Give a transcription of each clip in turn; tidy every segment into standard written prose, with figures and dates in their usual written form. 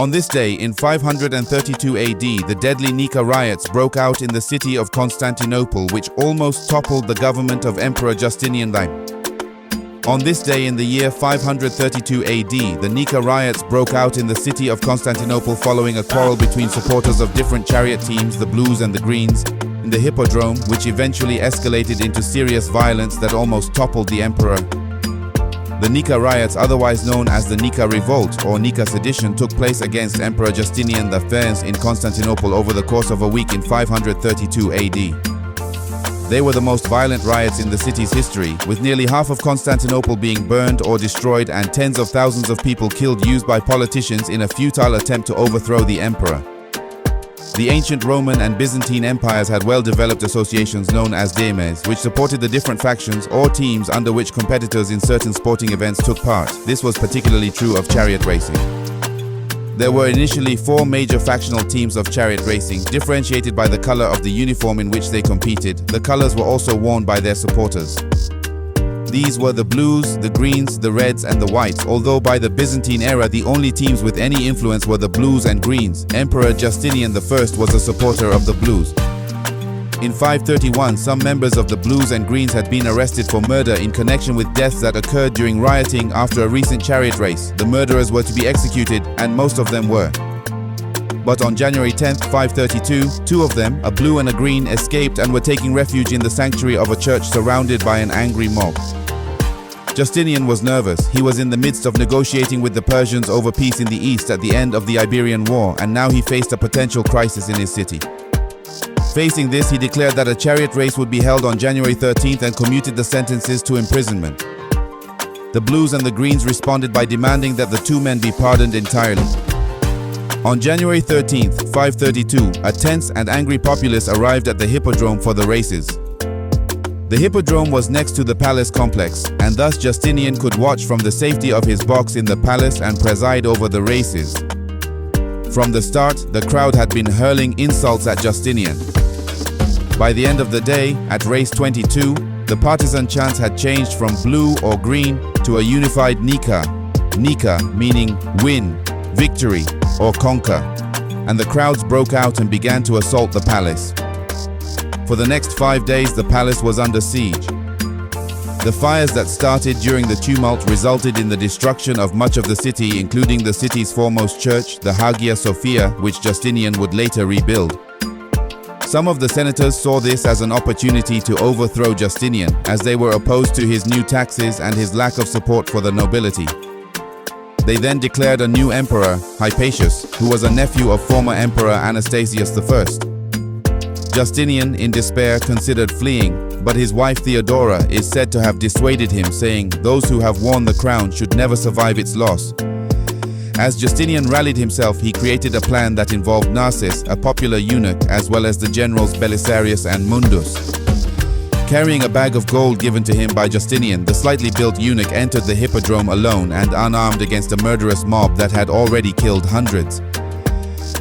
On this day, in 532 AD, the deadly Nika Riots broke out in the city of Constantinople, which almost toppled the government of Emperor Justinian I. On this day in the year 532 AD, the Nika Riots broke out in the city of Constantinople following a quarrel between supporters of different chariot teams, the Blues and the Greens, in the Hippodrome, which eventually escalated into serious violence that almost toppled the emperor. The Nika Riots, otherwise known as the Nika Revolt or Nika Sedition, took place against Emperor Justinian I in Constantinople over the course of a week in 532 AD. They were the most violent riots in the city's history, with nearly half of Constantinople being burned or destroyed and tens of thousands of people killed, used by politicians in a futile attempt to overthrow the emperor. The ancient Roman and Byzantine empires had well-developed associations known as demes, which supported the different factions or teams under which competitors in certain sporting events took part. This was particularly true of chariot racing. There were initially 4 major factional teams of chariot racing, differentiated by the color of the uniform in which they competed. The colors were also worn by their supporters. These were the Blues, the Greens, the Reds and the Whites, although by the Byzantine era the only teams with any influence were the Blues and Greens. Emperor Justinian I was a supporter of the Blues. In 531, some members of the Blues and Greens had been arrested for murder in connection with deaths that occurred during rioting after a recent chariot race. The murderers were to be executed, and most of them were. But on January 10, 532, 2 of them, a blue and a green, escaped and were taking refuge in the sanctuary of a church surrounded by an angry mob. Justinian was nervous. He was in the midst of negotiating with the Persians over peace in the east at the end of the Iberian War, and now he faced a potential crisis in his city. Facing this, he declared that a chariot race would be held on January 13th and commuted the sentences to imprisonment. The Blues and the Greens responded by demanding that the 2 men be pardoned entirely. On January 13th, 532, a tense and angry populace arrived at the Hippodrome for the races. The Hippodrome was next to the palace complex, and thus Justinian could watch from the safety of his box in the palace and preside over the races. From the start, the crowd had been hurling insults at Justinian. By the end of the day, at race 22, the partisan chants had changed from blue or green to a unified Nika. Nika meaning win, victory, or conquer, and the crowds broke out and began to assault the palace. For the next 5 days, the palace was under siege. The fires that started during the tumult resulted in the destruction of much of the city, including the city's foremost church, the Hagia Sophia, which Justinian would later rebuild. Some of the senators saw this as an opportunity to overthrow Justinian, as they were opposed to his new taxes and his lack of support for the nobility. They then declared a new emperor, Hypatius, who was a nephew of former Emperor Anastasius I. Justinian, in despair, considered fleeing, but his wife Theodora is said to have dissuaded him, saying, "Those who have worn the crown should never survive its loss." As Justinian rallied himself, he created a plan that involved Narses, a popular eunuch, as well as the generals Belisarius and Mundus. Carrying a bag of gold given to him by Justinian, the slightly built eunuch entered the Hippodrome alone and unarmed against a murderous mob that had already killed hundreds.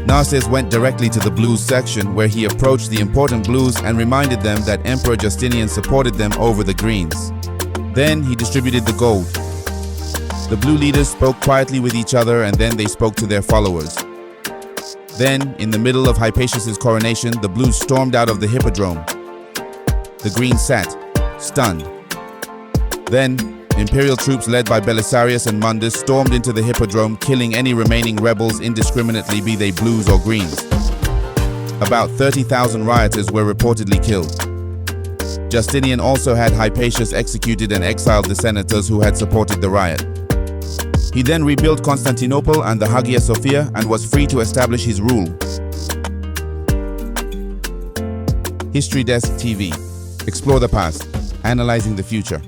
Narses went directly to the Blues section, where he approached the important Blues and reminded them that Emperor Justinian supported them over the Greens. Then he distributed the gold. The Blue leaders spoke quietly with each other, and then they spoke to their followers. Then, in the middle of Hypatius' coronation, the Blues stormed out of the Hippodrome. The Greens sat, stunned. Then, imperial troops led by Belisarius and Mundus stormed into the Hippodrome, killing any remaining rebels indiscriminately, be they Blues or Greens. About 30,000 rioters were reportedly killed. Justinian also had Hypatius executed and exiled the senators who had supported the riot. He then rebuilt Constantinople and the Hagia Sophia and was free to establish his rule. History Desk TV. Explore the past, analyzing the future.